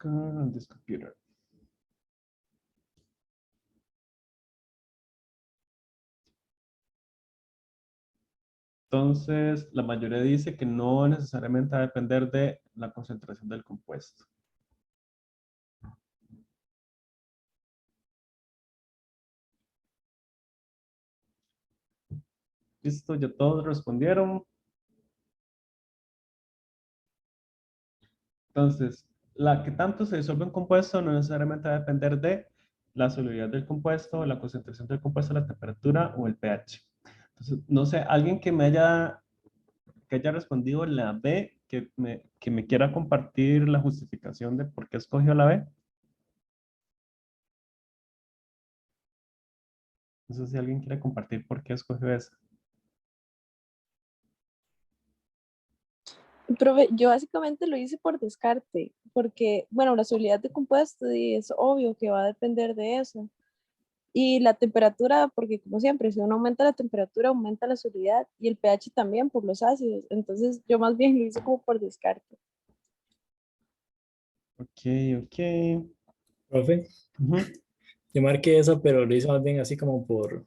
on this computer. Entonces, la mayoría dice que no necesariamente va a depender de la concentración del compuesto. Listo, ya todos respondieron. Entonces, la que tanto se disuelve en compuesto no necesariamente va a depender de la solubilidad del compuesto, la concentración del compuesto, la temperatura o el pH. Entonces, no sé, alguien que haya respondido la B, que me quiera compartir la justificación de por qué escogió la B. No sé si alguien quiere compartir por qué escogió esa. Profe, yo básicamente lo hice por descarte, porque, bueno, la solubilidad de compuesto y es obvio que va a depender de eso. Y la temperatura, porque como siempre, si uno aumenta la temperatura, aumenta la solubilidad y el pH también por los ácidos. Entonces, yo más bien lo hice como por descarte. Ok, ok. Profe, yo marqué eso, pero lo hice más bien así como por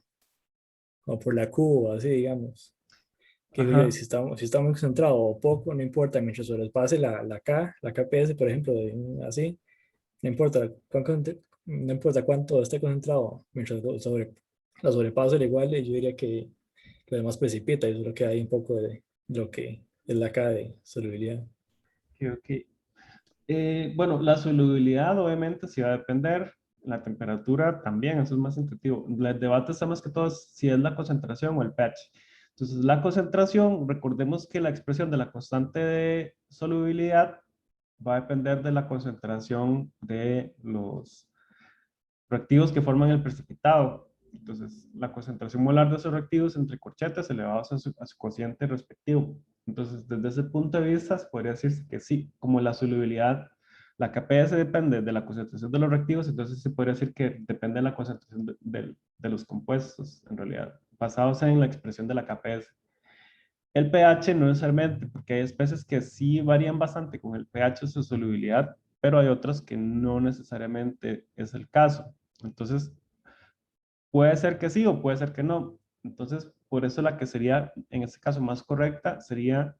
la cuba, así digamos. Que digo yo, Ajá. si está muy concentrado o poco, no importa, mientras sobrepase la KPS, por ejemplo, así, no importa, no importa cuánto esté concentrado, mientras la sobrepase igual, yo diría que lo demás precipita, y eso es lo que hay un poco de lo que es la K de solubilidad. Ok, ok. Bueno, la solubilidad obviamente sí va a depender, la temperatura también, eso es más intuitivo. El debate está más que todo si es la concentración o el pH. Entonces, la concentración, recordemos que la expresión de la constante de solubilidad va a depender de la concentración de los reactivos que forman el precipitado. Entonces, la concentración molar de esos reactivos entre corchetes elevados a su cociente respectivo. Entonces, desde ese punto de vista, podría decirse que sí, como la solubilidad, la KPS depende de la concentración de los reactivos, entonces se podría decir que depende de la concentración de los compuestos, en realidad, basados en la expresión de la KPS. El pH no necesariamente, porque hay especies que sí varían bastante con el pH o su solubilidad, pero hay otras que no necesariamente es el caso. Entonces, puede ser que sí o puede ser que no. Entonces, por eso la que sería, en este caso, más correcta sería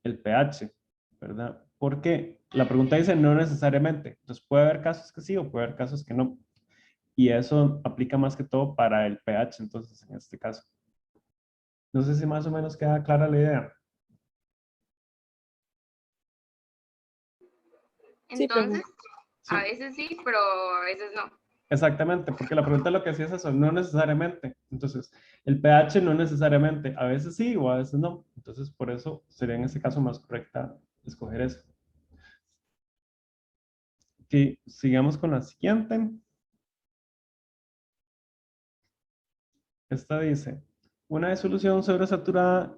el pH, ¿verdad? Porque la pregunta dice no necesariamente. Entonces, puede haber casos que sí o puede haber casos que no. Y eso aplica más que todo para el pH, entonces, en este caso. No sé si más o menos queda clara la idea. Sí, Entonces, a Sí. veces sí, pero a veces no. Exactamente, porque la pregunta lo que hacía es eso, no necesariamente. Entonces, el pH no necesariamente, a veces sí o a veces no. Entonces, por eso sería en este caso más correcta escoger eso. Ok, sigamos con la siguiente. Esta dice, una disolución sobresaturada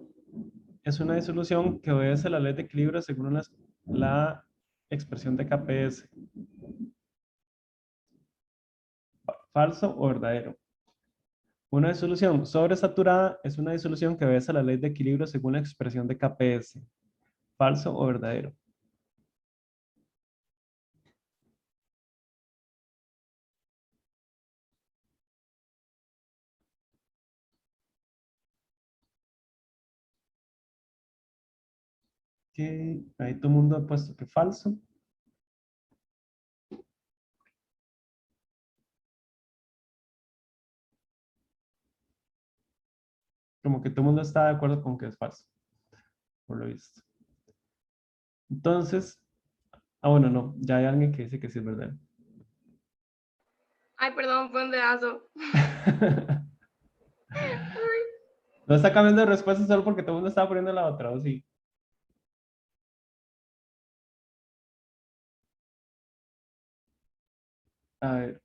es una disolución que obedece la ley de equilibrio según la expresión de KPS. ¿Falso o verdadero? Una disolución sobresaturada es una disolución que obedece la ley de equilibrio según la expresión de KPS. ¿Falso o verdadero? Que ahí todo el mundo ha puesto que falso. Como que todo el mundo está de acuerdo con que es falso, por lo visto. Entonces, bueno, no, ya hay alguien que dice que sí es verdadero. Ay, perdón, fue un dedazo. No está cambiando de respuesta solo porque todo el mundo estaba poniendo la otra, ¿o sí? A ver.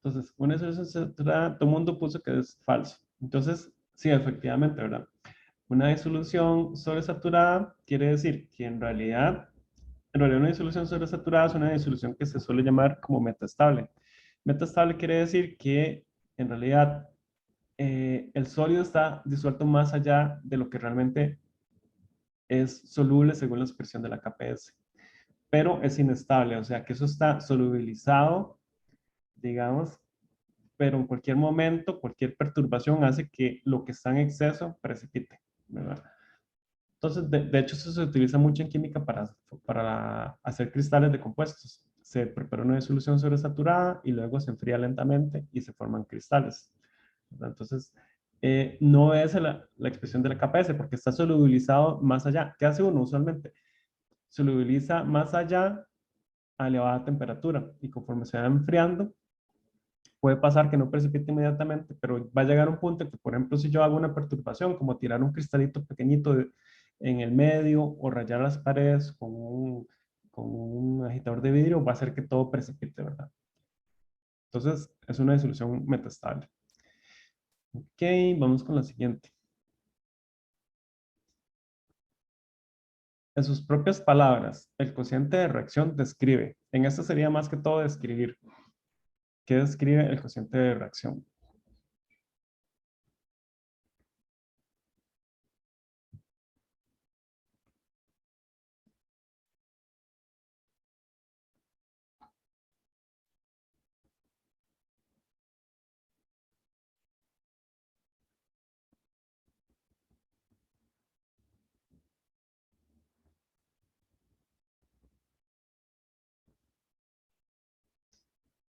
Entonces, una disolución saturada, todo el mundo puso que es falso. Entonces, sí, efectivamente, ¿verdad? Una disolución sobresaturada quiere decir que en realidad una disolución sobresaturada es una disolución que se suele llamar como metastable. Metastable quiere decir que en realidad el sólido está disuelto más allá de lo que realmente es soluble según la expresión de la KPS, pero es inestable, o sea que eso está solubilizado, digamos, pero en cualquier momento, cualquier perturbación hace que lo que está en exceso precipite, ¿verdad? Entonces, de hecho, eso se utiliza mucho en química para hacer cristales de compuestos. Se prepara una disolución sobresaturada y luego se enfría lentamente y se forman cristales, ¿verdad? Entonces, no es la expresión de la KPS porque está solubilizado más allá. ¿Qué hace uno usualmente? Solubiliza más allá a elevada temperatura y conforme se va enfriando, puede pasar que no precipite inmediatamente, pero va a llegar un punto que, por ejemplo, si yo hago una perturbación, como tirar un cristalito pequeñito en el medio o rayar las paredes con un agitador de vidrio, va a hacer que todo precipite, ¿verdad? Entonces, es una disolución metastable. Ok, vamos con la siguiente. En sus propias palabras, el cociente de reacción describe. En esto sería más que todo describir. ¿Qué describe el cociente de reacción?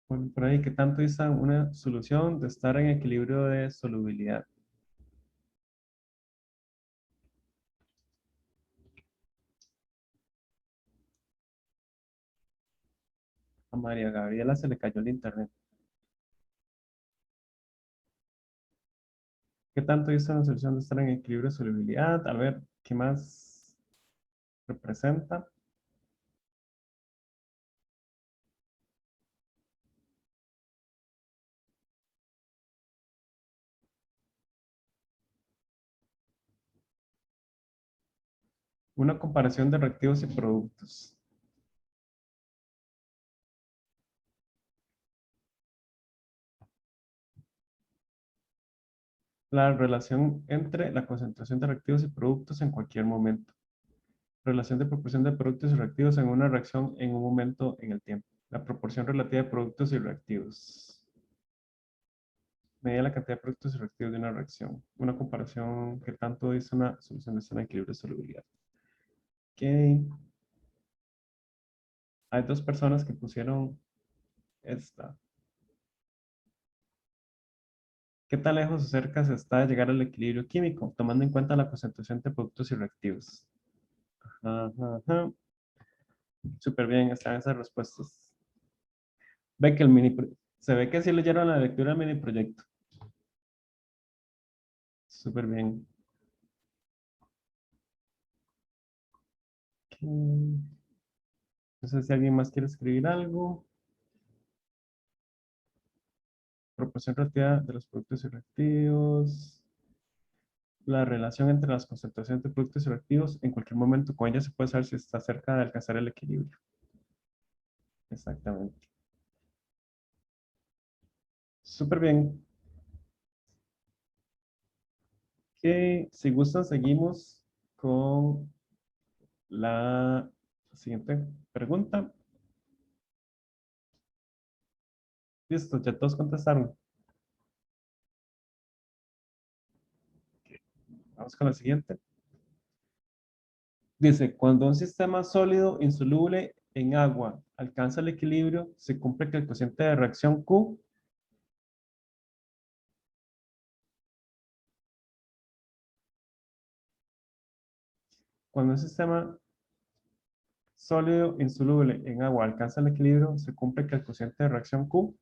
Bueno, por ahí, ¿qué tanto dice una solución de estar en equilibrio de solubilidad? A María Gabriela se le cayó el internet. ¿Qué tanto dice una solución de estar en equilibrio de solubilidad? A ver, ¿qué más representa? Una comparación de reactivos y productos. La relación entre la concentración de reactivos y productos en cualquier momento. Relación de proporción de productos y reactivos en una reacción en un momento en el tiempo. La proporción relativa de productos y reactivos. Medir la cantidad de productos y reactivos de una reacción. Una comparación que tanto dice una solución de estar en equilibrio de solubilidad. Ok. Hay dos personas que pusieron esta. ¿Qué tan lejos o cerca se está de llegar al equilibrio químico, tomando en cuenta la concentración de productos y reactivos? Ajá, ajá. Súper bien, están esas respuestas. Ve que se ve que sí leyeron la lectura del mini proyecto. Súper bien. Ok. No sé si alguien más quiere escribir algo. Proporción relativa de los productos y reactivos. La relación entre las concentraciones de productos y reactivos. En cualquier momento con ella se puede saber si está cerca de alcanzar el equilibrio. Exactamente. Súper bien. Que si gustan, seguimos con la siguiente pregunta. Listo, ya todos contestaron. Vamos con la siguiente. Dice, cuando un sistema sólido insoluble en agua alcanza el equilibrio, se cumple que el cociente de reacción Q. Cuando un sistema sólido insoluble en agua alcanza el equilibrio, se cumple que el cociente de reacción Q.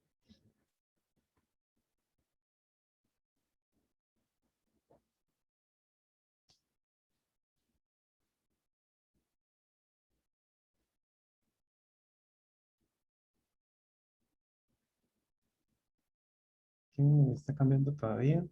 Está cambiando todavía.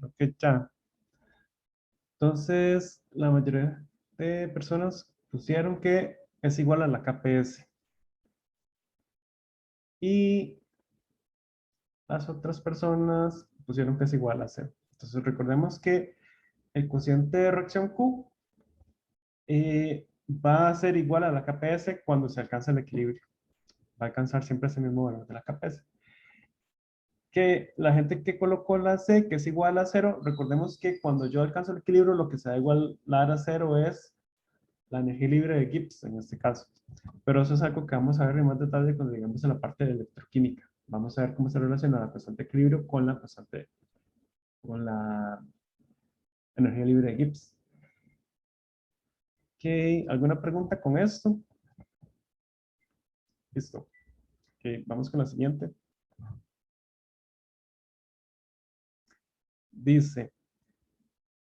Creo que ya. Entonces, la mayoría de personas pusieron que es igual a la KPS. Y las otras personas pusieron que es igual a cero. Entonces, recordemos que el cociente de reacción Q va a ser igual a la KPS cuando se alcanza el equilibrio. Va a alcanzar siempre ese mismo valor de la KPS. Que la gente que colocó la C, que es igual a cero, recordemos que cuando yo alcanzo el equilibrio, lo que se da igual a cero es la energía libre de Gibbs en este caso. Pero eso es algo que vamos a ver en más detalle cuando lleguemos a la parte de electroquímica. Vamos a ver cómo se relaciona la constante de equilibrio con con la energía libre de Gibbs. Ok, ¿alguna pregunta con esto? Listo. Ok, vamos con la siguiente. Dice,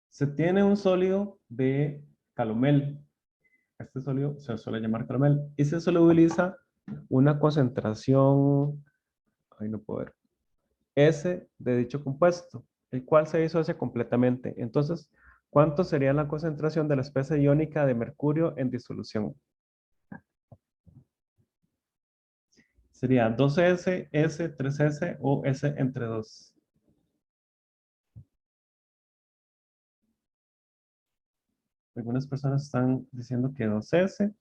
se tiene un sólido de calomel. Este sólido se suele llamar calomel y se solubiliza una concentración, ahí no puedo ver, S de dicho compuesto, el cual se disocia completamente. Entonces, ¿cuánto sería la concentración de la especie iónica de mercurio en disolución? Sería 2S, S, 3S o S entre 2. Algunas personas están diciendo que 2S,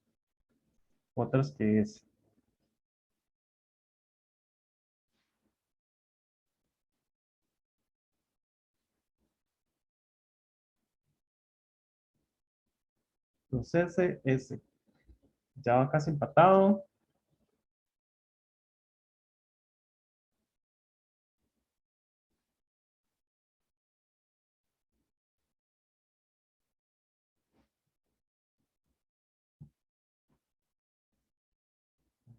otras que S. Dos S, S. Ya va casi empatado.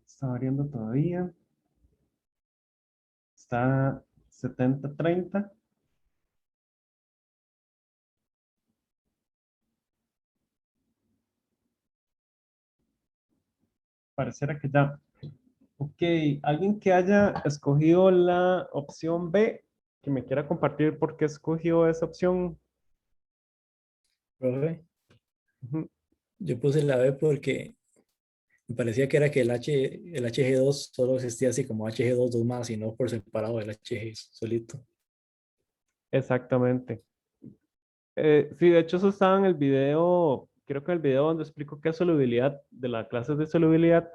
Está variando todavía. Está 70-30. Pareciera que ya. Ok, alguien que haya escogido la opción B, que me quiera compartir por qué escogió esa opción. Profe, Ujú. yo puse la B porque me parecía que era que el Hg2 solo existía así como Hg2 dos más y no por separado del Hg solito. Exactamente. Sí, de hecho eso estaba en el video, creo que en el video donde explico qué es solubilidad, de la clase de solubilidad,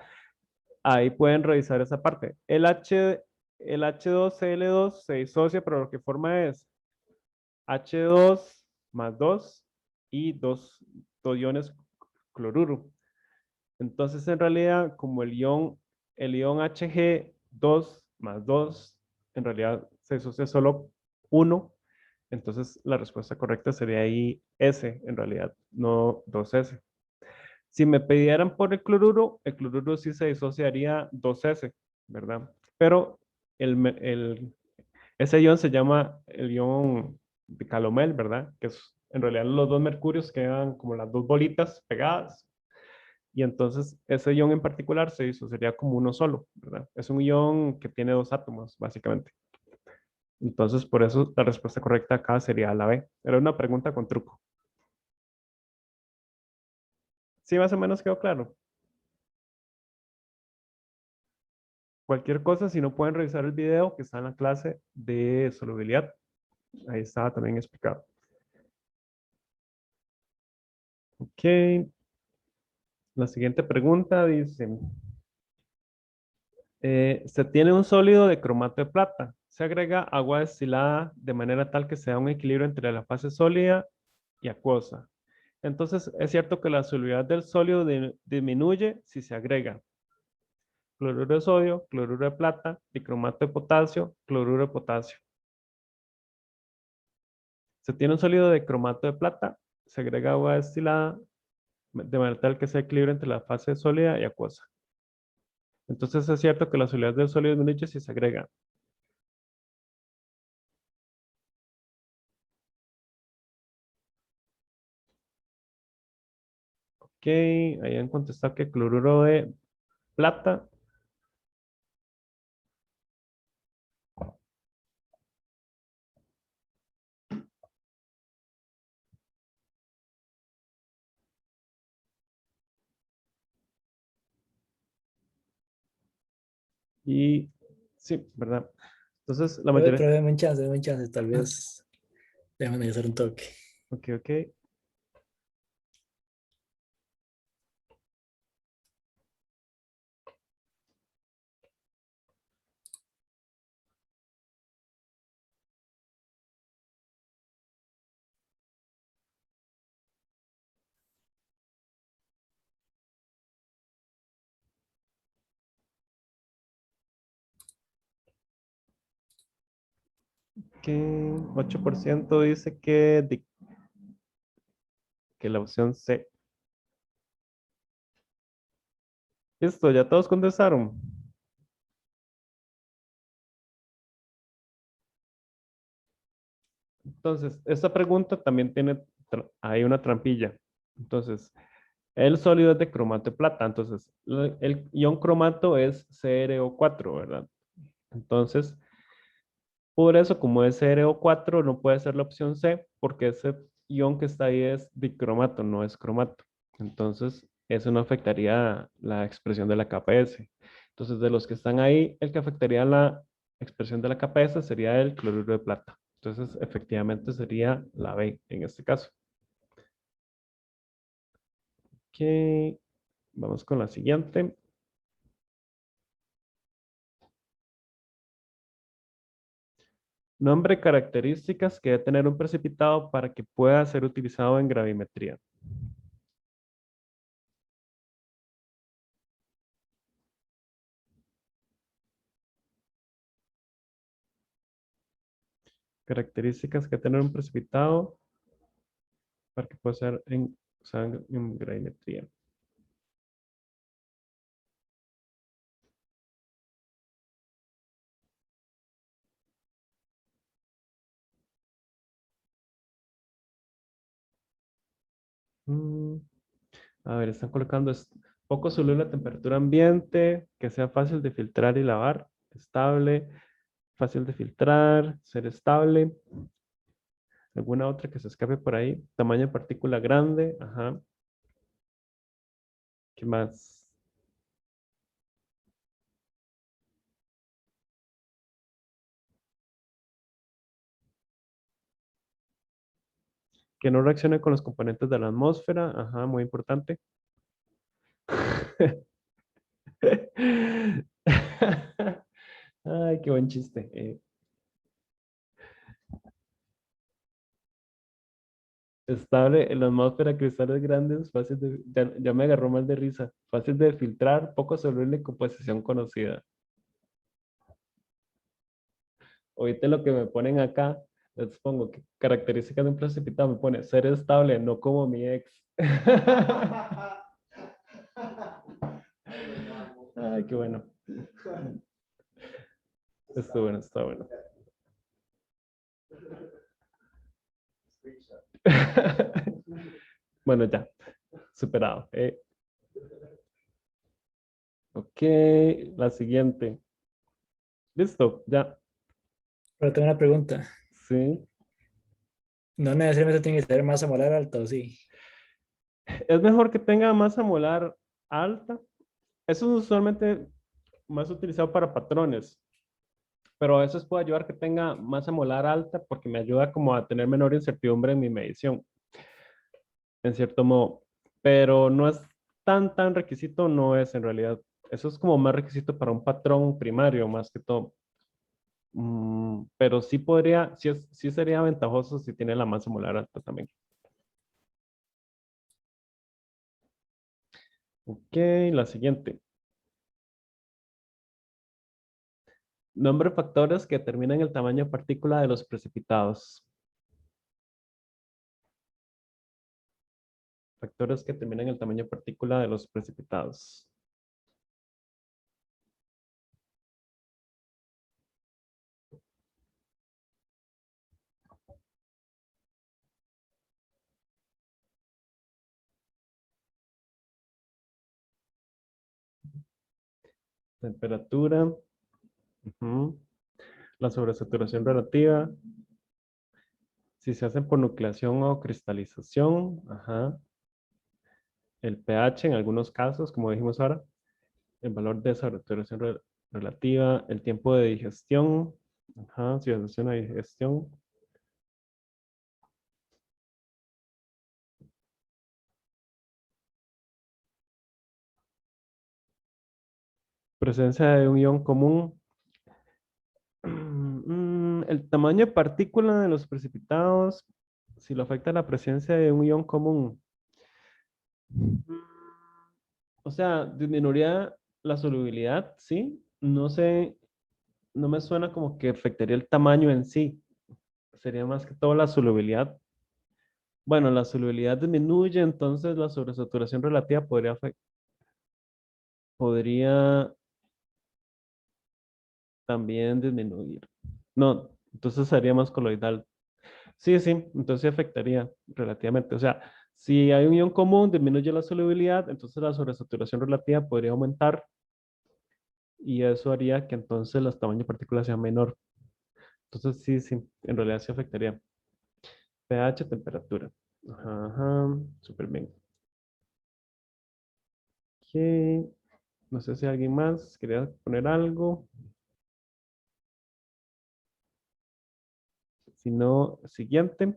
ahí pueden revisar esa parte. El H2Cl2 se disocia, pero lo que forma es H2 más 2 y dos iones cloruro. Entonces, en realidad, como el ion Hg2 más 2, en realidad se disocia solo 1. Entonces, la respuesta correcta sería ahí S, en realidad, no 2S. Si me pidieran por el cloruro sí se disociaría 2S, ¿verdad? Pero ese ion se llama el ion de calomel, ¿verdad? Que es en realidad los dos mercurios quedan como las dos bolitas pegadas. Y entonces ese ion en particular se disociaría como uno solo, ¿verdad? Es un ion que tiene dos átomos, básicamente. Entonces, por eso la respuesta correcta acá sería la B. Era una pregunta con truco. ¿Sí más o menos quedó claro? Cualquier cosa, si no pueden revisar el video que está en la clase de solubilidad, ahí estaba también explicado. Ok. La siguiente pregunta dice, se tiene un sólido de cromato de plata. Se agrega agua destilada de manera tal que se da un equilibrio entre la fase sólida y acuosa. Entonces, es cierto que la solubilidad del sólido disminuye si se agrega cloruro de sodio, cloruro de plata, bicromato de potasio, cloruro de potasio. Se tiene un sólido de cromato de plata, se agrega agua destilada de manera tal que se equilibre entre la fase sólida y acuosa. Entonces es cierto que la solubilidad del sólido disminuye si se agrega. Ok, ahí han contestado que cloruro de plata. Y sí, ¿verdad? Entonces, la Pero, mayoría... pero déme un chance, tal vez déjame hacer un toque. Ok, ok. Que 8% dice que la opción C. Listo, ya todos contestaron. Entonces, esta pregunta también tiene, hay una trampilla. Entonces, el sólido es de cromato de plata. Entonces, el ion cromato es CrO4, ¿verdad? Entonces, por eso, como es CrO4, no puede ser la opción C, porque ese ion que está ahí es dicromato, no es cromato. Entonces, eso no afectaría la expresión de la capa S. Entonces, de los que están ahí, el que afectaría la expresión de la capa S sería el cloruro de plata. Entonces, efectivamente sería la B en este caso. Ok, vamos con la siguiente. Nombre características que debe tener un precipitado para que pueda ser utilizado en gravimetría. Características que tener un precipitado para que pueda ser usado en gravimetría. Mm, A ver, están colocando poco soluble a temperatura ambiente, que sea fácil de filtrar y lavar, estable, fácil de filtrar, ser estable. ¿Alguna otra que se escape por ahí? Tamaño de partícula grande, ajá. ¿Qué más? Que no reaccione con los componentes de la atmósfera, ajá, muy importante. Ay, qué buen chiste. Estable en la atmósfera, cristales grandes, fácil de, ya me agarró mal de risa. Fácil de filtrar, poco soluble, composición conocida. Oíste lo que me ponen acá. Les pongo que características de un precipitado. Me pone ser estable, no como mi ex. Ay, qué bueno. Está bueno, está bueno. Bueno, ya, superado. Ok, la siguiente. Listo, ya. Pero tengo una pregunta. Sí. No necesariamente tiene que ser masa molar alta, ¿o sí? Es mejor que tenga masa molar alta. Eso es usualmente más utilizado para patrones, pero a veces puede ayudar que tenga masa molar alta porque me ayuda como a tener menor incertidumbre en mi medición, en cierto modo. Pero no es tan requisito, no es en realidad. Eso es como más requisito para un patrón primario, más que todo. Pero sí podría, sí sería ventajoso si tiene la masa molar alta también. Ok, la siguiente. Nombre factores que determinan el tamaño de partícula de los precipitados. Factores que determinan el tamaño de partícula de los precipitados. Temperatura. Ujú. La sobresaturación relativa. Si se hacen por nucleación o cristalización. Ajá. El pH en algunos casos, como dijimos ahora. El valor de sobresaturación relativa, el tiempo de digestión, ajá, si es una digestión, presencia de un ion común, el tamaño de partícula de los precipitados, si lo afecta la presencia de un ion común. O sea, disminuiría la solubilidad, ¿sí? No sé, no me suena como que afectaría el tamaño en sí. Sería más que todo la solubilidad. Bueno, la solubilidad disminuye, entonces la sobresaturación relativa podría también disminuir. No, entonces sería más coloidal. Sí, sí, entonces sí afectaría relativamente. O sea, si hay un ion común, disminuye la solubilidad, entonces la sobresaturación relativa podría aumentar y eso haría que entonces los tamaños de partículas sean menor. Entonces sí, sí, en realidad sí afectaría. pH, temperatura. Ajá, ajá, súper bien. Ok, no sé si alguien más quería poner algo. Si no, siguiente.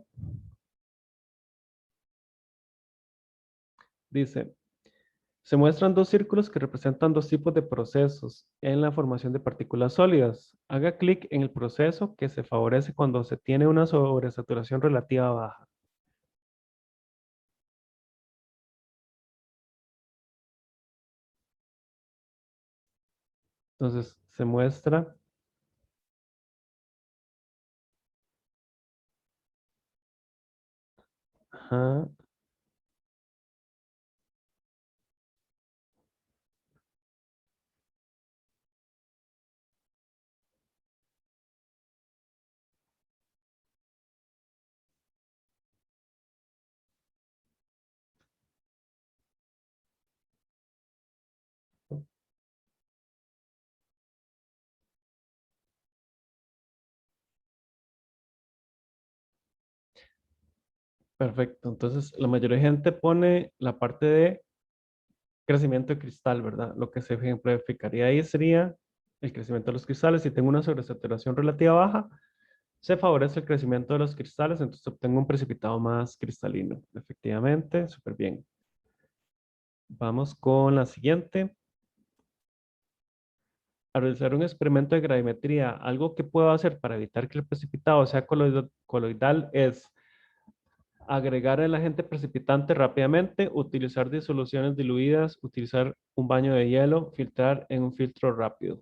Dice, se muestran dos círculos que representan dos tipos de procesos en la formación de partículas sólidas. Haga clic en el proceso que se favorece cuando se tiene una sobresaturación relativa baja. Entonces, se muestra. Ajá, perfecto. Entonces, la mayoría de gente pone la parte de crecimiento de cristal, ¿verdad? Lo que se ejemplificaría ahí sería el crecimiento de los cristales. Si tengo una sobresaturación relativa baja, se favorece el crecimiento de los cristales, entonces obtengo un precipitado más cristalino. Efectivamente, súper bien. Vamos con la siguiente. Al realizar un experimento de gravimetría, algo que puedo hacer para evitar que el precipitado sea coloidal es agregar el agente precipitante rápidamente, utilizar disoluciones diluidas, utilizar un baño de hielo, filtrar en un filtro rápido.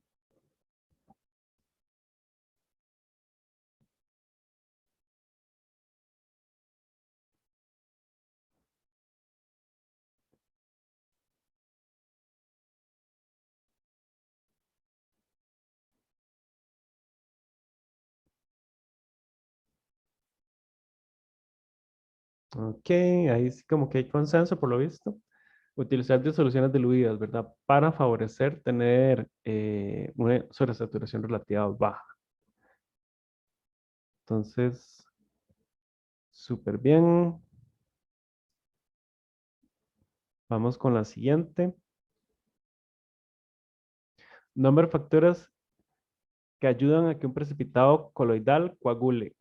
Ok, ahí sí como que hay consenso por lo visto. Utilizar disoluciones diluidas, ¿verdad? Para favorecer tener una sobresaturación relativa baja. Entonces, súper bien. Vamos con la siguiente. Nombre de factores que ayudan a que un precipitado coloidal coagule.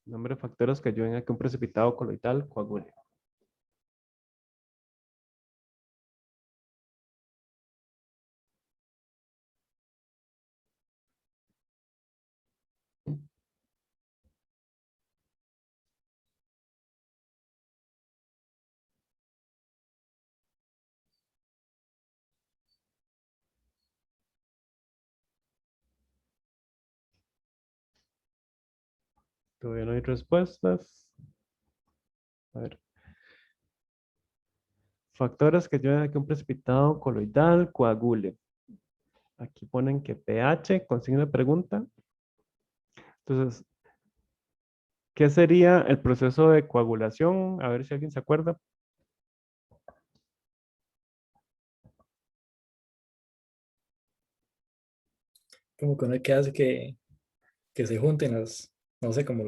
Nombre de factores que ayuden a que un precipitado coloidal coagule. Todavía no hay respuestas. A ver. Factores que ayudan a que un precipitado coloidal coagule. Aquí ponen que pH, con signo de pregunta. Entonces, ¿qué sería el proceso de coagulación? A ver si alguien se acuerda. Como que uno que hace que se junten no sé, no sé, como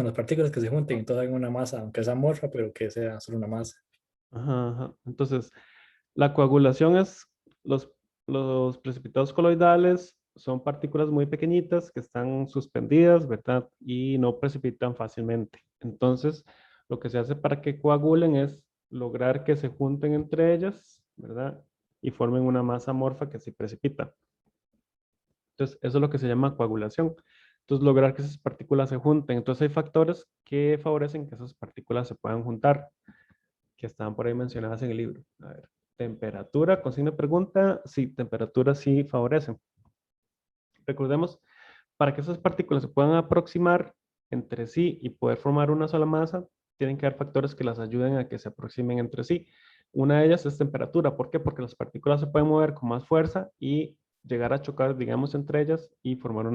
las partículas que se junten y todas hagan una masa, aunque sea amorfa, pero que sea solo una masa. Ajá, ajá. Entonces, La coagulación es los precipitados coloidales, son partículas muy pequeñitas que están suspendidas, ¿verdad? Y no precipitan fácilmente. Entonces, lo que se hace para que coagulen es lograr que se junten entre ellas, ¿verdad? Y formen una masa amorfa que sí precipita. Entonces, eso es lo que se llama coagulación. Entonces, lograr que esas partículas se junten. Entonces, hay factores que favorecen que esas partículas se puedan juntar, que estaban por ahí mencionadas en el libro. A ver, temperatura, con signo de pregunta, sí, temperatura sí favorece. Recordemos, para que esas partículas se puedan aproximar entre sí y poder formar una sola masa, tienen que haber factores que las ayuden a que se aproximen entre sí. Una de ellas es temperatura. ¿Por qué? Porque las partículas se pueden mover con más fuerza y llegar a chocar, digamos, entre ellas y formar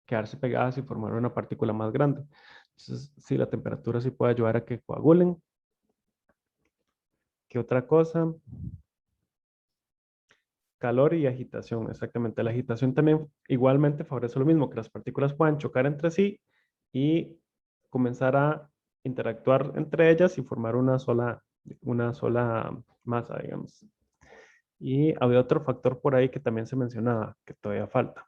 quedarse pegadas y formar una partícula más grande. Entonces, sí, la temperatura sí puede ayudar a que coagulen. ¿Qué otra cosa? Calor y agitación, exactamente. La agitación también igualmente favorece lo mismo, que las partículas puedan chocar entre sí y comenzar a interactuar entre ellas y formar una sola masa, digamos. Y había otro factor por ahí que también se mencionaba, que todavía falta.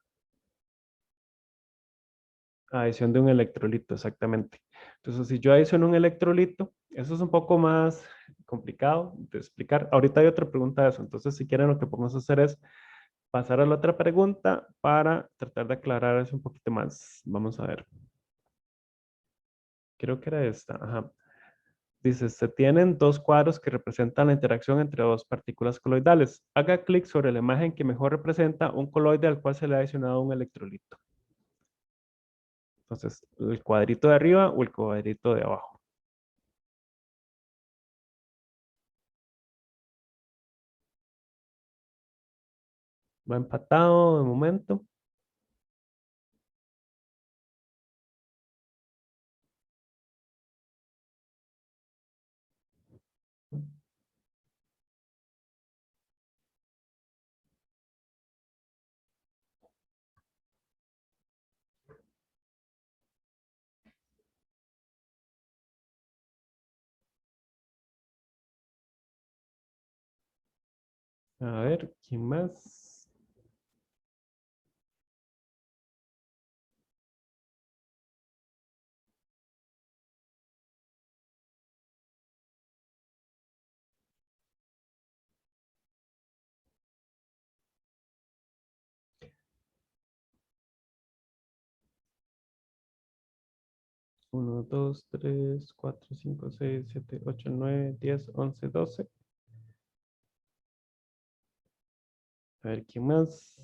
Adición de un electrolito, exactamente. Entonces, si yo adiciono un electrolito, eso es un poco más complicado de explicar. Ahorita hay otra pregunta de eso. Entonces, si quieren, lo que podemos hacer es pasar a la otra pregunta para tratar de aclarar eso un poquito más. Vamos a ver. Creo que era esta. Ajá. Dice, se tienen dos cuadros que representan la interacción entre dos partículas coloidales. Haga clic sobre la imagen que mejor representa un coloide al cual se le ha adicionado un electrolito. Entonces, el cuadrito de arriba o el cuadrito de abajo. Va empatado de momento. A ver, ¿quién más? Uno, 2, 3, 4, 5, 6, 7, 8, 9, 10, 11, 12. A ver, ¿quién más?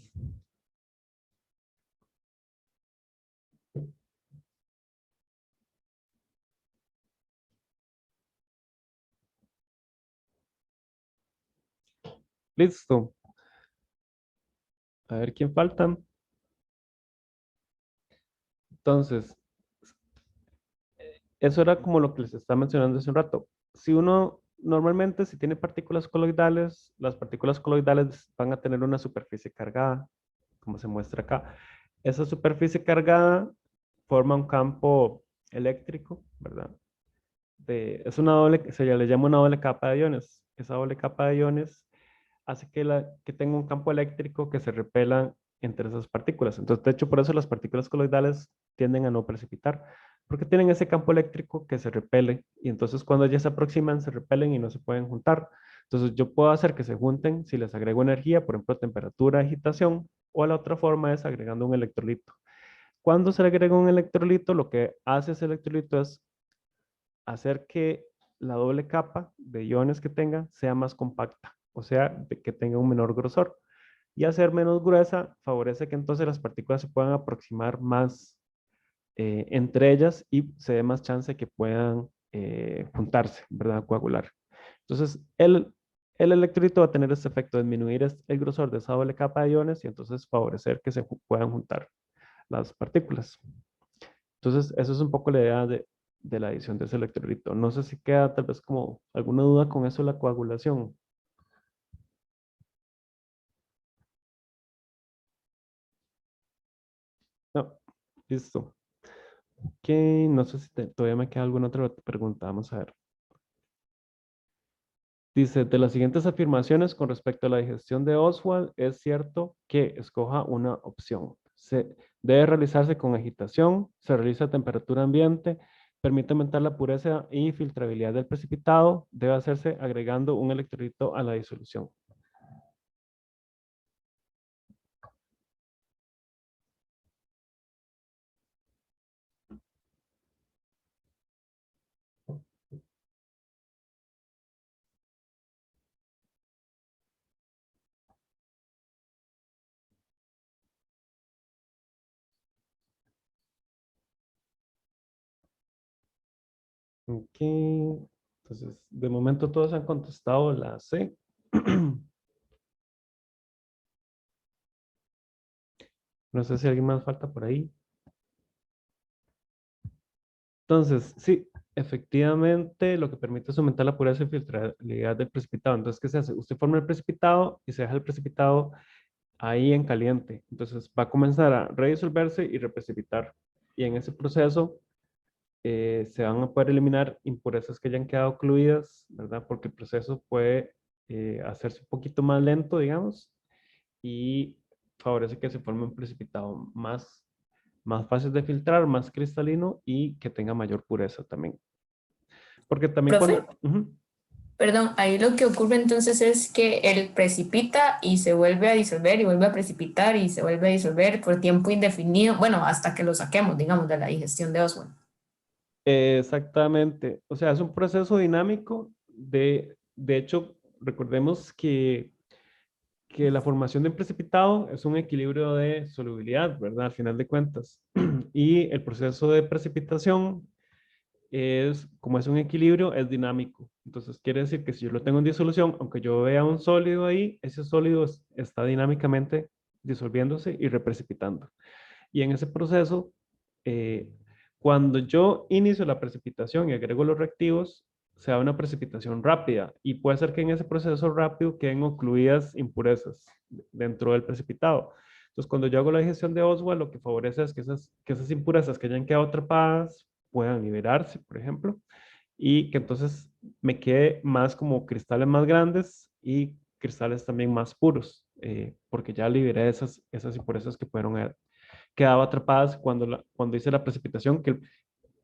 Listo. A ver quién falta. Entonces, eso era como lo que les estaba mencionando hace un rato. Si uno, normalmente, si tiene partículas coloidales, las partículas coloidales van a tener una superficie cargada, como se muestra acá. Esa superficie cargada forma un campo eléctrico, ¿verdad? Es una doble, se le llama una doble capa de iones. Esa doble capa de iones hace que tenga un campo eléctrico que se repelan entre esas partículas. Entonces, de hecho, por eso las partículas coloidales tienden a no precipitar, porque tienen ese campo eléctrico que se repele y entonces cuando ya se aproximan se repelen y no se pueden juntar. Entonces, yo puedo hacer que se junten si les agrego energía, por ejemplo, temperatura, agitación, o la otra forma es agregando un electrolito. Cuando se le agrega un electrolito, lo que hace ese electrolito es hacer que la doble capa de iones que tenga sea más compacta, o sea, que tenga un menor grosor. Y hacer menos gruesa favorece que entonces las partículas se puedan aproximar más entre ellas y se dé más chance de que puedan juntarse, ¿verdad? Coagular. Entonces, el electrolito va a tener este efecto de disminuir el grosor de esa doble capa de iones y entonces favorecer que se puedan juntar las partículas. Entonces, eso es un poco la idea de la adición de ese electrolito. No sé si queda tal vez como alguna duda con eso de la coagulación. No, listo. Ok, no sé si todavía me queda alguna otra pregunta. Vamos a ver. Dice, de las siguientes afirmaciones con respecto a la digestión de Oswald, es cierto que escoja una opción. Debe realizarse con agitación, se realiza a temperatura ambiente, permite aumentar la pureza y filtrabilidad del precipitado, debe hacerse agregando un electrolito a la disolución. Ok, entonces de momento todos han contestado la C. No sé si alguien más falta por ahí. Entonces, sí, efectivamente lo que permite es aumentar la pureza y filtrabilidad del precipitado. Entonces, ¿qué se hace? Usted forma el precipitado y se deja el precipitado ahí en caliente. Entonces, va a comenzar a redisolverse y reprecipitar. Y en ese proceso se van a poder eliminar impurezas que hayan quedado ocluidas, ¿verdad? Porque el proceso puede hacerse un poquito más lento, digamos, y favorece que se forme un precipitado más fácil de filtrar, más cristalino y que tenga mayor pureza también. Porque también Profe, cuando... Ujú. perdón, ahí lo que ocurre entonces es que él precipita y se vuelve a disolver y vuelve a precipitar y se vuelve a disolver por tiempo indefinido, bueno, hasta que lo saquemos, digamos, de la digestión de Oswald. Exactamente. O sea, es un proceso dinámico. De hecho, recordemos que la formación de un precipitado es un equilibrio de solubilidad, ¿verdad? Al final de cuentas. Y el proceso de precipitación como es un equilibrio, es dinámico. Entonces, quiere decir que si yo lo tengo en disolución, aunque yo vea un sólido ahí, ese sólido está dinámicamente disolviéndose y reprecipitando. Y en ese proceso, eh, cuando yo inicio la precipitación y agrego los reactivos, se da una precipitación rápida y puede ser que en ese proceso rápido queden ocluidas impurezas dentro del precipitado. Entonces, cuando yo hago la digestión de Oswald, lo que favorece es que esas impurezas que hayan quedado atrapadas puedan liberarse, por ejemplo, y que entonces me quede más como cristales más grandes y cristales también más puros, porque ya liberé esas impurezas que fueron quedado atrapadas cuando hice la precipitación, que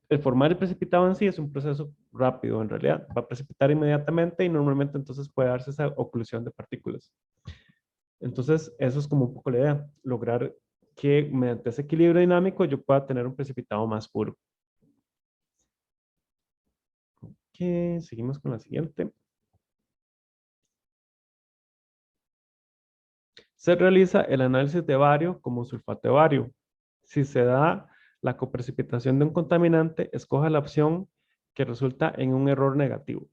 el formar el precipitado en sí es un proceso rápido en realidad, va a precipitar inmediatamente y normalmente entonces puede darse esa oclusión de partículas. Entonces, eso es como un poco la idea, lograr que mediante ese equilibrio dinámico yo pueda tener un precipitado más puro. Ok, seguimos con la siguiente. Se realiza el análisis de bario como sulfato de bario. Si se da la coprecipitación de un contaminante, escoja la opción que resulta en un error negativo.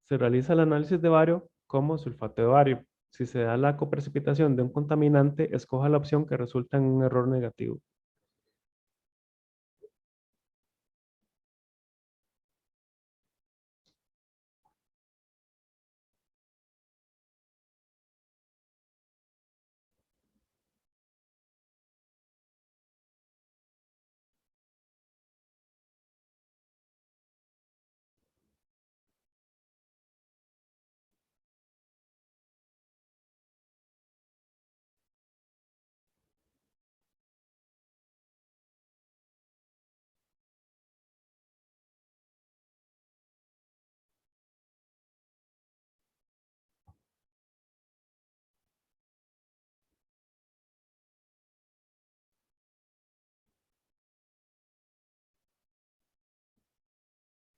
Se realiza el análisis de bario como sulfato de bario. Si se da la coprecipitación de un contaminante, escoja la opción que resulta en un error negativo.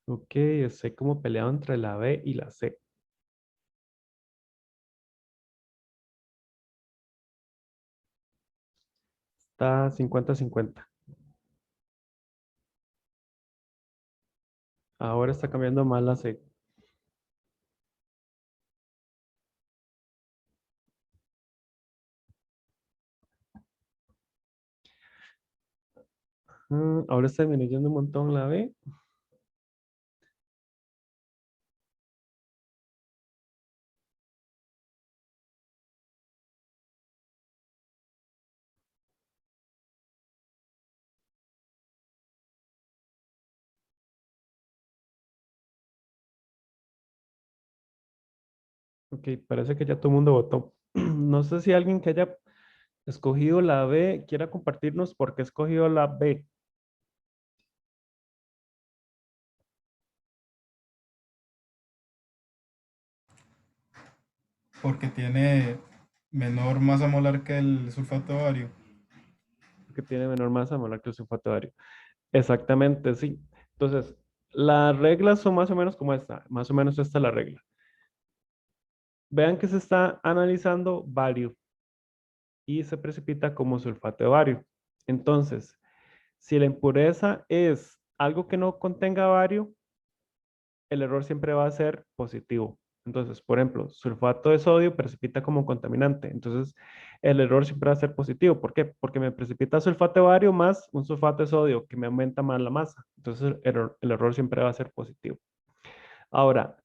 Ok, estoy como peleado entre la B y la C. Está 50-50. Ahora está cambiando más la C. Ahora está disminuyendo un montón la B. Ok, parece que ya todo el mundo votó. No sé si alguien que haya escogido la B quiera compartirnos por qué escogió la B. Porque tiene menor masa molar que el sulfato de bario. Que tiene menor masa molar que el sulfato de bario. Exactamente, sí. Entonces, las reglas son más o menos como esta. Más o menos esta es la regla. Vean que se está analizando bario y se precipita como sulfato de bario. Entonces, si la impureza es algo que no contenga bario, el error siempre va a ser positivo. Entonces, por ejemplo, sulfato de sodio precipita como contaminante. Entonces, el error siempre va a ser positivo. ¿Por qué? Porque me precipita sulfato de bario más un sulfato de sodio que me aumenta más la masa. Entonces, el error siempre va a ser positivo. Ahora,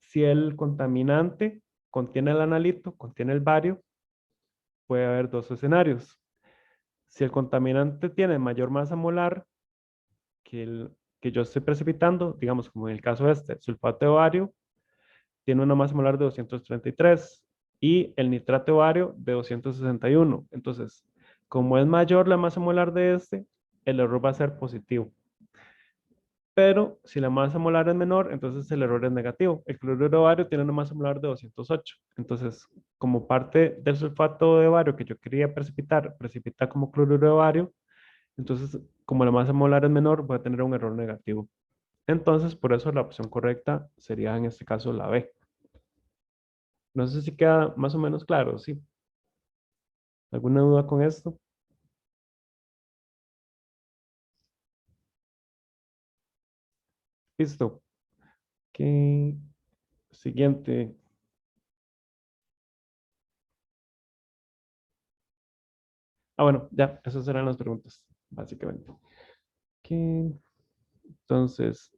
si el contaminante contiene el analito, contiene el bario, puede haber dos escenarios. Si el contaminante tiene mayor masa molar que el que yo estoy precipitando, digamos como en el caso este, sulfato de bario, tiene una masa molar de 233 y el nitrato de bario de 261. Entonces, como es mayor la masa molar de este, el error va a ser positivo. Pero si la masa molar es menor, entonces el error es negativo. El cloruro de bario tiene una masa molar de 208. Entonces, como parte del sulfato de bario que yo quería precipitar, precipita como cloruro de bario, entonces como la masa molar es menor, voy a tener un error negativo. Entonces, por eso la opción correcta sería en este caso la B. No sé si queda más o menos claro, ¿sí? ¿Alguna duda con esto? Listo. Ok. Siguiente. Ah, bueno, ya, esas eran las preguntas, básicamente. Ok. Entonces,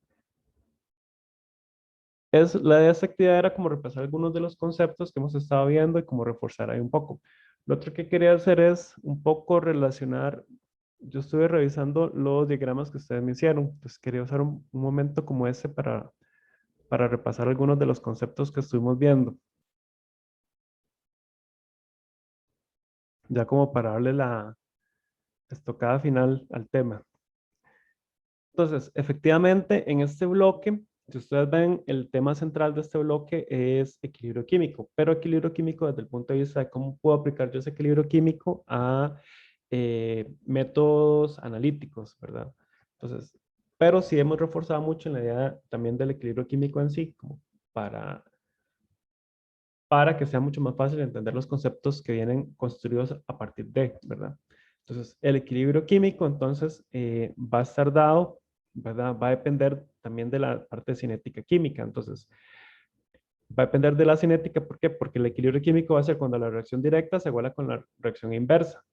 la de esta actividad era como repasar algunos de los conceptos que hemos estado viendo y como reforzar ahí un poco. Lo otro que quería hacer es un poco relacionar, yo estuve revisando los diagramas que ustedes me hicieron, entonces quería usar un momento como ese para repasar algunos de los conceptos que estuvimos viendo, ya como para darle la estocada final al tema. Entonces, efectivamente, en este bloque, si ustedes ven, el tema central de este bloque es equilibrio químico, pero equilibrio químico desde el punto de vista de cómo puedo aplicar yo ese equilibrio químico a métodos analíticos, ¿verdad? Entonces, pero sí hemos reforzado mucho en la idea también del equilibrio químico en sí, como para, para que sea mucho más fácil entender los conceptos que vienen construidos a partir de, ¿verdad? Entonces, el equilibrio químico, entonces, va a estar dado, ¿verdad? Va a depender también de la parte de cinética química. Entonces, va a depender de la cinética, ¿por qué? Porque el equilibrio químico va a ser cuando la reacción directa se iguala con la reacción inversa.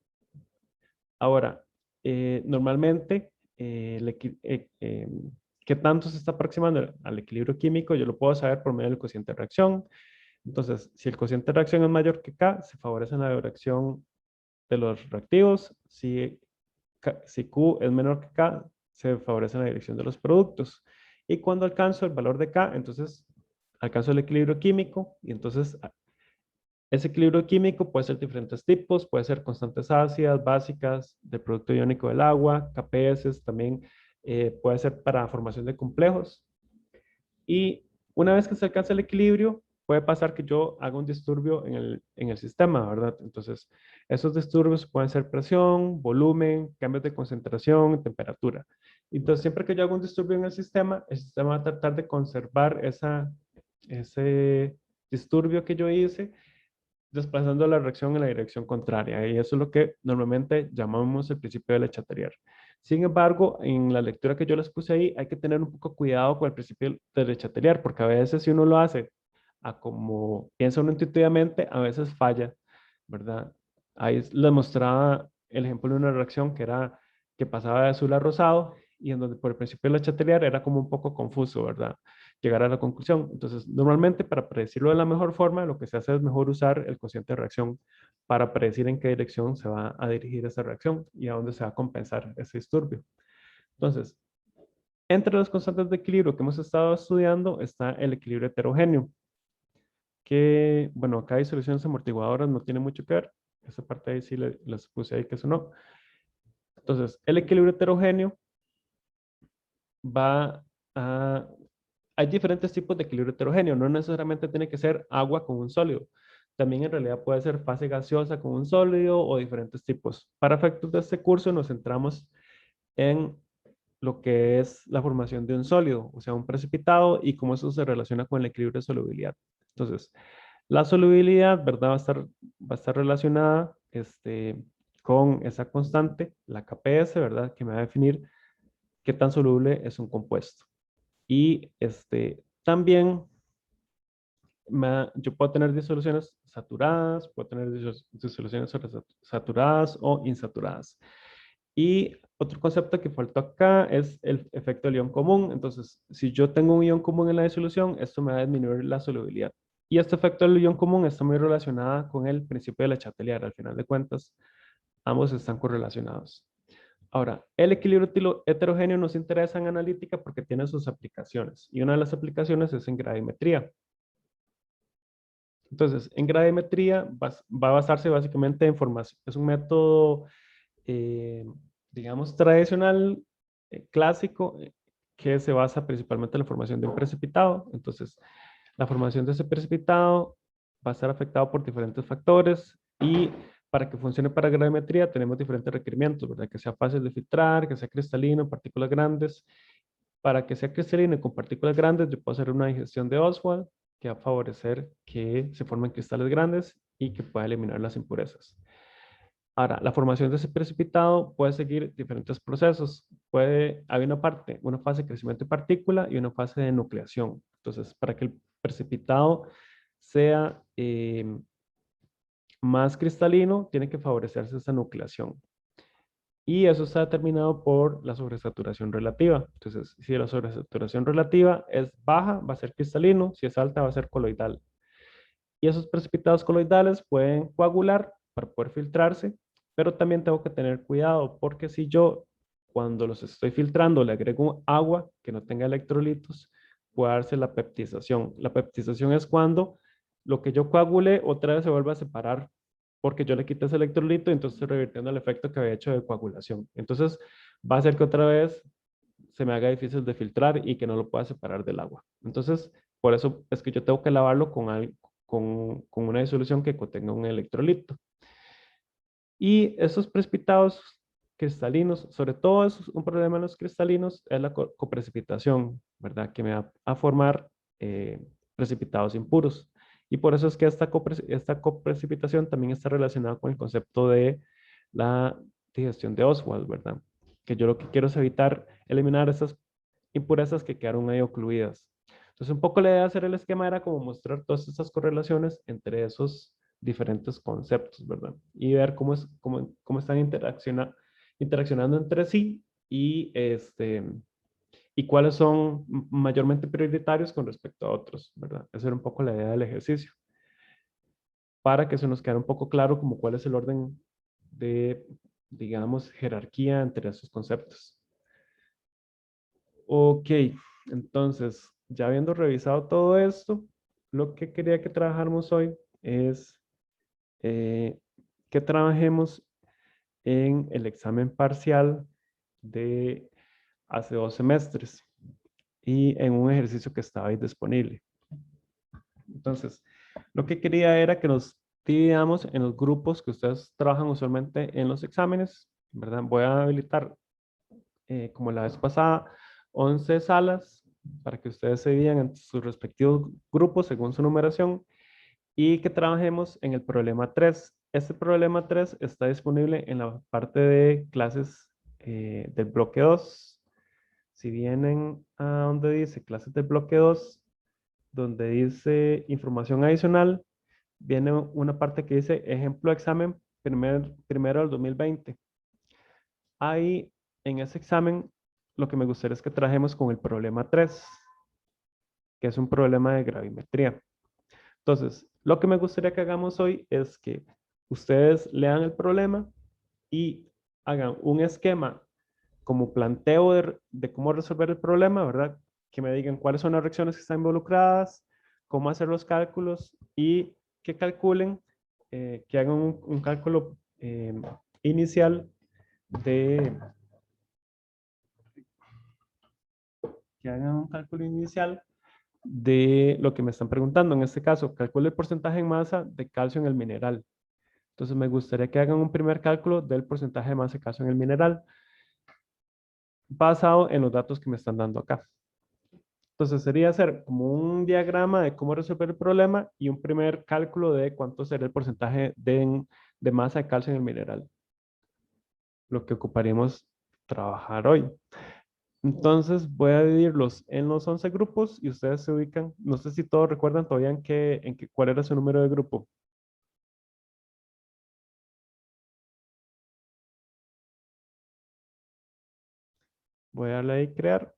Ahora, normalmente, ¿qué tanto se está aproximando al equilibrio químico? Yo lo puedo saber por medio del cociente de reacción. Entonces, si el cociente de reacción es mayor que K, se favorece la reacción de los reactivos. Si Q es menor que K, se favorece la dirección de los productos. Y cuando alcanzo el valor de K, entonces alcanzo el equilibrio químico y entonces ese equilibrio químico puede ser diferentes tipos, puede ser constantes ácidas, básicas, del producto iónico del agua, KPS, también puede ser para formación de complejos. Y una vez que se alcanza el equilibrio, puede pasar que yo haga un disturbio en el sistema, ¿verdad? Entonces, esos disturbios pueden ser presión, volumen, cambios de concentración, temperatura. Entonces, siempre que yo hago un disturbio en el sistema va a tratar de conservar ese disturbio que yo hice, desplazando la reacción en la dirección contraria. Y eso es lo que normalmente llamamos el principio de Le Chatelier. Sin embargo, en la lectura que yo les puse ahí, hay que tener un poco cuidado con el principio de Le Chatelier, porque a veces si uno lo hace a como piensa uno intuitivamente, a veces falla, ¿verdad? Ahí les mostraba el ejemplo de una reacción que era que pasaba de azul a rosado y en donde por el principio de Le Chatelier era como un poco confuso, ¿verdad? Llegar a la conclusión. Entonces, normalmente para predecirlo de la mejor forma, lo que se hace es mejor usar el cociente de reacción para predecir en qué dirección se va a dirigir esa reacción y a dónde se va a compensar ese disturbio. Entonces, entre los constantes de equilibrio que hemos estado estudiando está el equilibrio heterogéneo. que, bueno, acá hay soluciones amortiguadoras, no tiene mucho que ver. Esa parte ahí sí les puse ahí que eso no. Entonces, el equilibrio heterogéneo va a... Hay diferentes tipos de equilibrio heterogéneo. No necesariamente tiene que ser agua con un sólido. También en realidad puede ser fase gaseosa con un sólido o diferentes tipos. Para efectos de este curso nos centramos en lo que es la formación de un sólido, o sea, un precipitado y cómo eso se relaciona con el equilibrio de solubilidad. Entonces, la solubilidad, ¿verdad? Va a estar relacionada con esa constante, la KPS, ¿verdad? Que me va a definir qué tan soluble es un compuesto. Y también yo puedo tener disoluciones saturadas, puedo tener disoluciones saturadas o insaturadas. Y otro concepto que faltó acá es el efecto del ion común. Entonces, si yo tengo un ion común en la disolución, esto me va a disminuir la solubilidad. Y este efecto del ion común está muy relacionado con el principio de Le Chatelier. Al final de cuentas, ambos están correlacionados. Ahora, el equilibrio heterogéneo nos interesa en analítica porque tiene sus aplicaciones. Y una de las aplicaciones es en gravimetría. Entonces, en gravimetría va a basarse básicamente en formación. Es un método, digamos, tradicional, clásico, que se basa principalmente en la formación de un precipitado. Entonces, la formación de ese precipitado va a estar afectado por diferentes factores y para que funcione para gravimetría tenemos diferentes requerimientos, ¿verdad? Que sea fácil de filtrar, que sea cristalino, partículas grandes. Para que sea cristalino y con partículas grandes, yo puedo hacer una digestión de Oswald que va a favorecer que se formen cristales grandes y que pueda eliminar las impurezas. Ahora, la formación de ese precipitado puede seguir diferentes procesos. Hay una fase de crecimiento de partícula y una fase de nucleación. Entonces, para que el precipitado sea más cristalino, tiene que favorecerse esa nucleación. Y eso está determinado por la sobresaturación relativa. Entonces, si la sobresaturación relativa es baja, va a ser cristalino. Si es alta, va a ser coloidal. Y esos precipitados coloidales pueden coagular para poder filtrarse, pero también tengo que tener cuidado porque si yo, cuando los estoy filtrando, le agrego agua que no tenga electrolitos, puede darse la peptización. La peptización es cuando lo que yo coagulé otra vez se vuelve a separar porque yo le quité ese electrolito y entonces estoy revirtiendo el efecto que había hecho de coagulación. Entonces va a hacer que otra vez se me haga difícil de filtrar y que no lo pueda separar del agua. Entonces, por eso es que yo tengo que lavarlo con una disolución que contenga un electrolito. Y esos precipitados cristalinos, sobre todo un problema en los cristalinos es la coprecipitación, ¿verdad? Que me va a formar precipitados impuros. Y por eso es que esta coprecipitación también está relacionada con el concepto de la digestión de Oswald, ¿verdad? Que yo lo que quiero es evitar eliminar esas impurezas que quedaron ahí ocluidas. Entonces, un poco la idea de hacer el esquema era como mostrar todas estas correlaciones entre esos diferentes conceptos, ¿verdad? Y ver cómo están interaccionando entre sí y cuáles son mayormente prioritarios con respecto a otros, ¿verdad? Esa era un poco la idea del ejercicio. Para que se nos quede un poco claro como cuál es el orden de, digamos, jerarquía entre esos conceptos. Ok, entonces, ya habiendo revisado todo esto, lo que quería que trabajáramos hoy es que trabajemos en el examen parcial de hace 2 semestres y en un ejercicio que estaba ahí disponible. Entonces, lo que quería era que nos dividamos en los grupos que ustedes trabajan usualmente en los exámenes, ¿verdad? Voy a habilitar, como la vez pasada, 11 salas para que ustedes se dividan en sus respectivos grupos según su numeración y que trabajemos en el problema 3. Este problema 3 está disponible en la parte de clases del bloque 2. Si vienen a donde dice clases del bloque 2, donde dice información adicional, viene una parte que dice ejemplo de examen primero del 2020. Ahí, en ese examen, lo que me gustaría es que trajemos con el problema 3, que es un problema de gravimetría. Entonces, lo que me gustaría que hagamos hoy es que ustedes lean el problema y hagan un esquema como planteo de cómo resolver el problema, ¿verdad? Que me digan cuáles son las reacciones que están involucradas, cómo hacer los cálculos y que calculen, que hagan un cálculo inicial de, que hagan un cálculo inicial de lo que me están preguntando. En este caso, calcule el porcentaje en masa de calcio en el mineral. Entonces me gustaría que hagan un primer cálculo del porcentaje de masa de calcio en el mineral basado en los datos que me están dando acá. Entonces sería hacer como un diagrama de cómo resolver el problema y un primer cálculo de cuánto sería el porcentaje de masa de calcio en el mineral. Lo que ocuparíamos trabajar hoy. Entonces voy a dividirlos en los 11 grupos y ustedes se ubican, no sé si todos recuerdan todavía cuál era su número de grupo. Voy a darle ahí crear.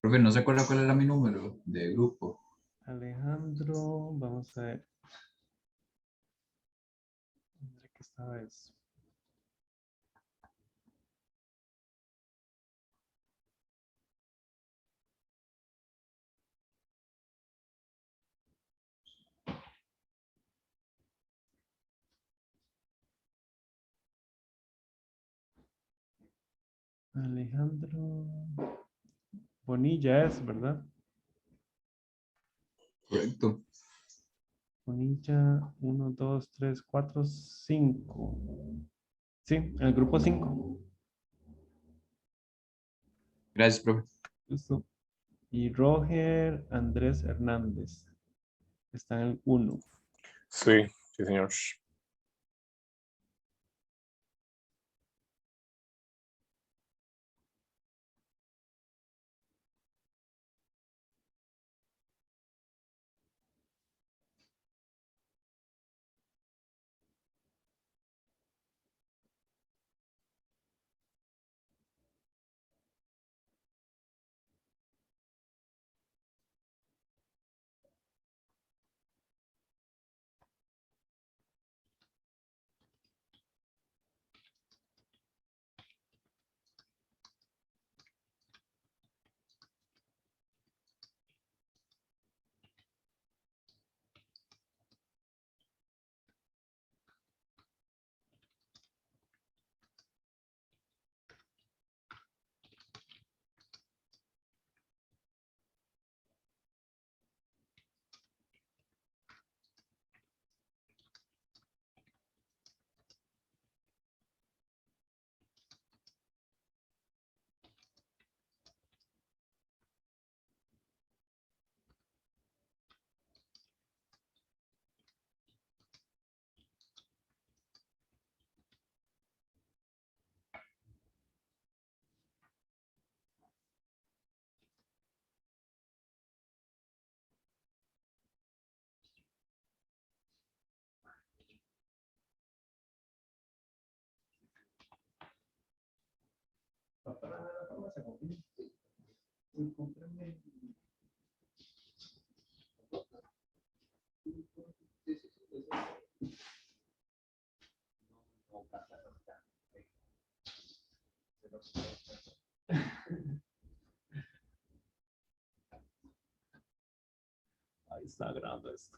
Profe, no se acuerda cuál era mi número de grupo. Alejandro, vamos a ver. ¿Dónde que estaba eso? Alejandro Bonilla es, ¿verdad? Correcto. Bonilla, 1, 2, 3, 4, 5. Sí, el grupo 5. Gracias, profe. Listo. Y Roger Andrés Hernández está en el 1. Sí, sí, señor. Ahí está grabando esto.